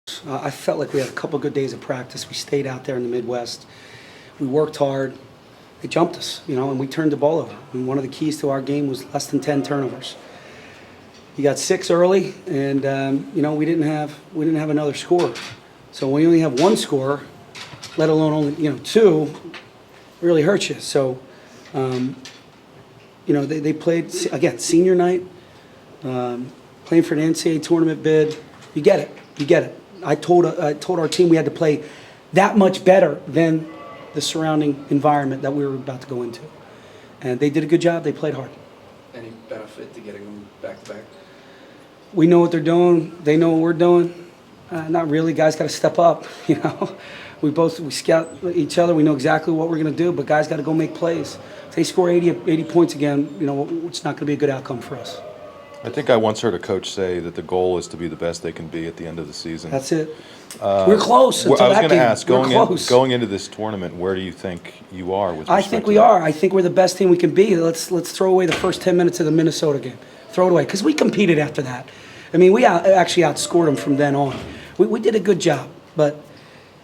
I felt like we had a couple good days of practice. We stayed out there in the Midwest. We worked hard. They jumped us, and we turned the ball over. And one of the keys to our game was less than 10 turnovers. You got 6 early, and we didn't have another score. So when you only have one score, let alone only 2, it really hurts you. So they played again senior night, playing for an NCAA tournament bid. You get it. I told our team we had to play that much better than the surrounding environment that we were about to go into, and they did a good job. They played hard. Any benefit to getting them back to back? We know what they're doing. They know what we're doing. Not really. Guys got to step up. We scout each other. We know exactly what we're going to do, but guys got to go make plays. If they score 80 points again, it's not going to be a good outcome for us. I think I once heard a coach say that the goal is to be the best they can be at the end of the season. That's it. We're close. I was going to ask, close. going into this tournament, where do you think you are with respect I think we to that? are. I think we're the best team we can be. Let's throw away the first 10 minutes of the Minnesota game. Throw it away, because we competed after that. I mean, we actually outscored them from then on. We did a good job, but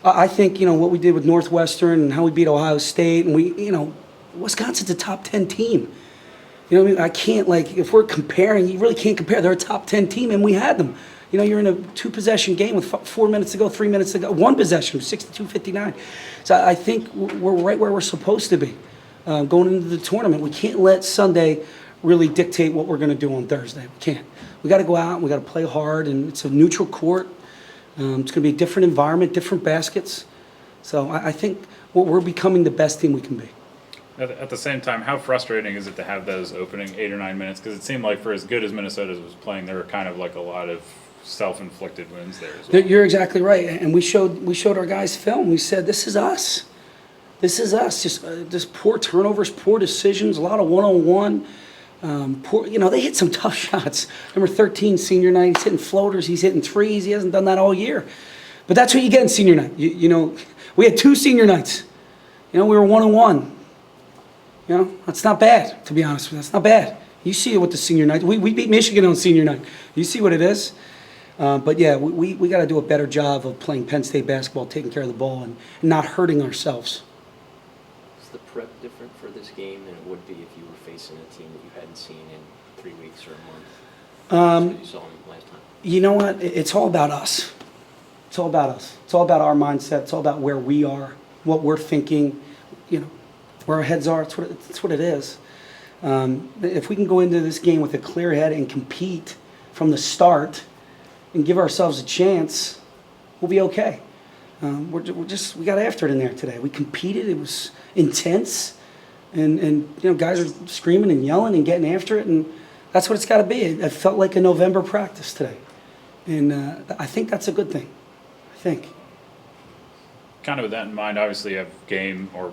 I think what we did with Northwestern and how we beat Ohio State, and Wisconsin's a top 10 team. I can't, if we're comparing, you really can't compare. They're a top 10 team, and we had them. You're in a 2-possession game with 4 minutes to go, 3 minutes to go. 1 possession, 62-59. So I think we're right where we're supposed to be going into the tournament. We can't let Sunday really dictate what we're going to do on Thursday. We can't. We got to go out and we got to play hard, and it's a neutral court. It's going to be a different environment, different baskets. So I think we're becoming the best team we can be. At the same time, how frustrating is it to have those opening 8 or 9 minutes? Because it seemed like for as good as Minnesota was playing, there were kind of like a lot of self-inflicted wins there as well. You're exactly right, and we showed our guys film. We said, this is us. This is us. Just poor turnovers, poor decisions, a lot of one-on-one. They hit some tough shots. Number 13, senior night, he's hitting floaters, he's hitting threes. He hasn't done that all year. But that's what you get in senior night. We had 2 senior nights. We were 1-1. That's not bad, to be honest with you. That's not bad. You see it with the senior night. We beat Michigan on senior night. You see what it is. But yeah, we got to do a better job of playing Penn State basketball, taking care of the ball, and not hurting ourselves. Is the prep different for this game than it would be if you were facing a team that you hadn't seen in 3 weeks or a month? You saw them last time. You know what? It's all about us. It's all about us. It's all about our mindset. It's all about where we are, what we're thinking, where our heads are. It's what it is. If we can go into this game with a clear head and compete from the start and give ourselves a chance, we'll be okay. We got after it in there today. We competed. It was intense, and guys are screaming and yelling and getting after it, and that's what it's got to be. It felt like a November practice today, and I think that's a good thing. I think. Kind of with that in mind, obviously you have game or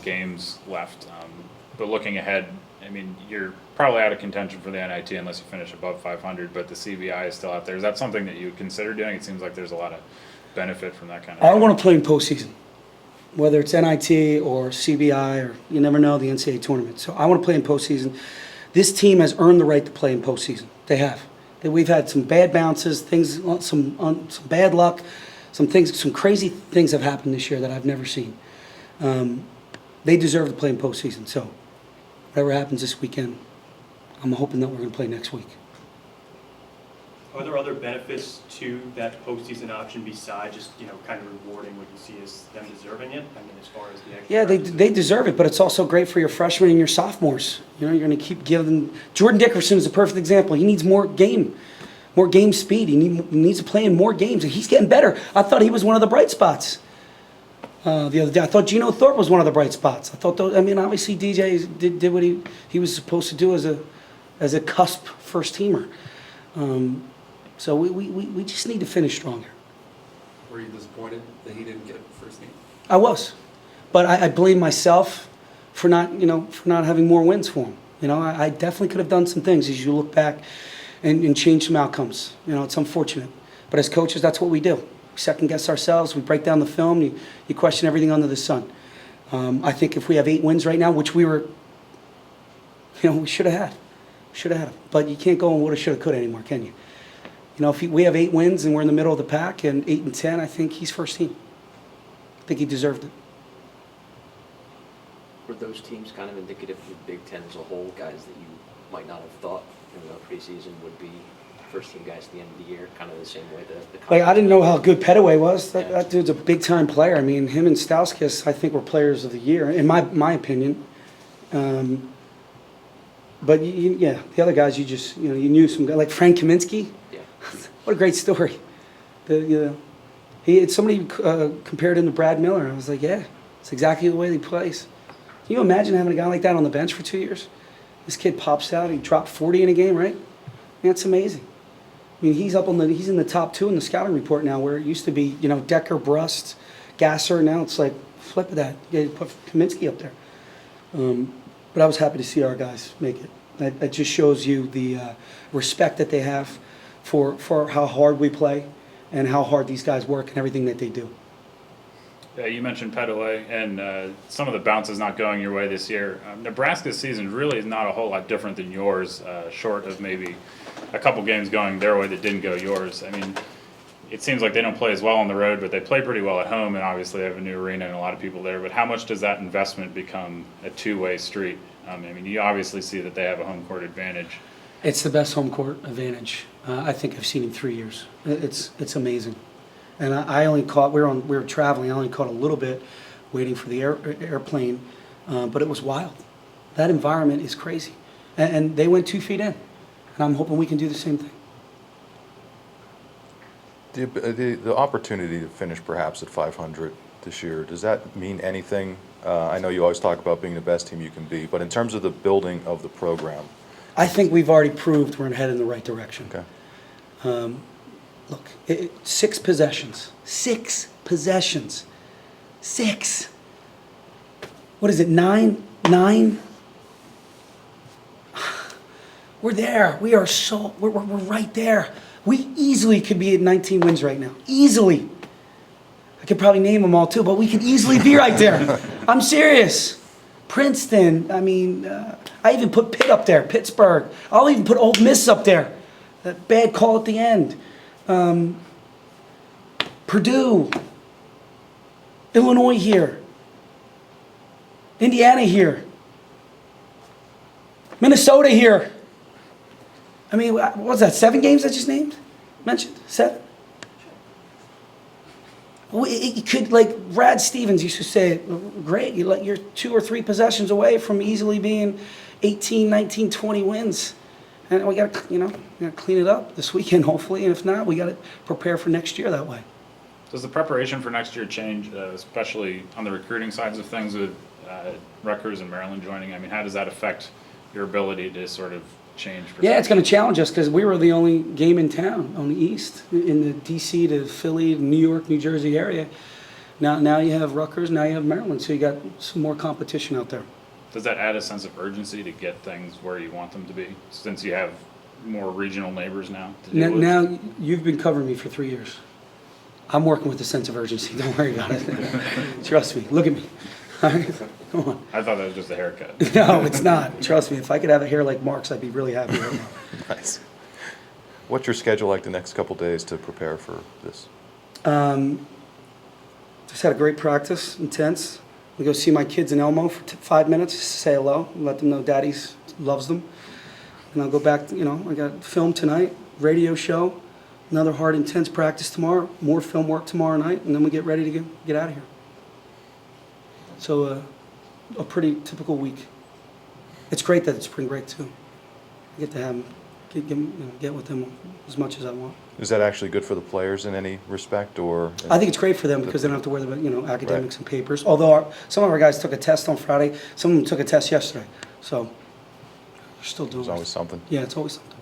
games left, but looking ahead, I mean, you're probably out of contention for the NIT unless you finish above 500, but the CBI is still out there. Is that something that you would consider doing? It seems like there's a lot of benefit from that kind of I want to play in postseason, whether it's NIT or CBI or you never know, the NCAA tournament. So I want to play in postseason. This team has earned the right to play in postseason. They have. We've had some bad bounces, some bad luck, some crazy things have happened this year that I've never seen. They deserve to play in postseason. So whatever happens this weekend, I'm hoping that we're going to play next week. Are there other benefits to that postseason option besides just kind of rewarding what you see as them deserving it? I mean, as far as the extra. Yeah, they deserve it, but it's also great for your freshmen and your sophomores. You're going to keep giving. Jordan Dickerson is a perfect example. He needs more game speed. He needs to play in more games, and he's getting better. I thought he was one of the bright spots. The other day, I thought Geno Thorpe was one of the bright spots. Obviously DJ did what he was supposed to do as a cusp first teamer. So we just need to finish stronger. Were you disappointed that he didn't get it first game? I was, but I blame myself for not having more wins for him. I definitely could have done some things as you look back and change some outcomes. It's unfortunate, but as coaches, that's what we do. We second guess ourselves. We break down the film. You question everything under the sun. I think if we have 8 wins right now, which we should have had. But you can't go on woulda, shoulda, coulda anymore, can you? You know, if we have 8 wins and we're in the middle of the pack and 8 and 10, I think he's first team. I think he deserved it. Were those teams kind of indicative of the Big Ten as a whole, guys that you might not have thought in the preseason would be first-team guys at the end of the year, kind of the same way the Like, I didn't know how good Petaway was. Yeah. That dude's a big-time player. I mean, him and Stauskas, I think, were players of the year, in my opinion. But, yeah, the other guys, you knew some guys. Like Frank Kaminsky. Yeah. What a great story. Somebody compared him to Brad Miller. I was like, yeah, it's exactly the way he plays. Can you imagine having a guy like that on the bench for 2 years? This kid pops out, he dropped 40 in a game, right? That's amazing. I mean, he's in the top 2 in the scouting report now, where it used to be, Decker, Brust, Gasser. Now it's like, flip of that. You put Kaminsky up there. But I was happy to see our guys make it. That just shows you the respect that they have for how hard we play and how hard these guys work and everything that they do. Yeah, you mentioned Petaway and some of the bounces not going your way this year. Nebraska's season really is not a whole lot different than yours, short of maybe a couple games going their way that didn't go yours. I mean, it seems like they don't play as well on the road, but they play pretty well at home, and obviously they have a new arena and a lot of people there. But how much does that investment become a two-way street? I mean, you obviously see that they have a home court advantage. It's the best home court advantage I think I've seen in 3 years. It's amazing. And I only caught, we were traveling, I only caught a little bit waiting for the airplane, but it was wild. That environment is crazy. And they went 2 feet in, and I'm hoping we can do the same thing. The opportunity to finish perhaps at 500 this year, does that mean anything? I know you always talk about being the best team you can be, but in terms of the building of the program. I think we've already proved we're headed in the right direction. Okay. Look, 6 possessions. 6 possessions. 6. What is it, 9? 9? We're there. We're right there. We easily could be at 19 wins right now. Easily. I could probably name them all too, but we could easily be right there. I'm serious. Princeton, I mean, I even put Pitt up there, Pittsburgh. I'll even put Ole Miss up there. That bad call at the end. Purdue, Illinois here, Indiana here, Minnesota here. I mean, what was that, 7 games I just mentioned? 7? It could, like Brad Stevens used to say, great, you're 2 or 3 possessions away from easily being 18, 19, 20 wins. And we got to, clean it up this weekend, hopefully. And if not, we got to prepare for next year that way. Does the preparation for next year change, especially on the recruiting sides of things with Rutgers and Maryland joining? I mean, how does that affect your ability to sort of change? Yeah, it's going to challenge us because we were the only game in town on the East, in the D.C. to Philly, New York, New Jersey area. Now you have Rutgers, now you have Maryland, so you got some more competition out there. Does that add a sense of urgency to get things where you want them to be, since you have more regional neighbors now to deal with? Now, you've been covering me for 3 years. I'm working with a sense of urgency. Don't worry about it. Trust me. Look at me. All right? Come on. I thought that was just a haircut. No, it's not. Trust me. If I could have a hair like Mark's, I'd be really happy right now. Nice. What's your schedule like the next couple days to prepare for this? Just had a great practice, intense. We go see my kids in Elmo for 5 minutes, say hello, let them know Daddy loves them. And I'll go back, I got film tonight, radio show, another hard, intense practice tomorrow, more film work tomorrow night, and then we get ready to get out of here. So a pretty typical week. It's great that it's spring break too. I get to have them, get with them as much as I want. Is that actually good for the players in any respect, or? I think it's great for them because they don't have to worry about, academics and papers. Although some of our guys took a test on Friday, some of them took a test yesterday. So we're still doing it. There's always something. Yeah, it's always something.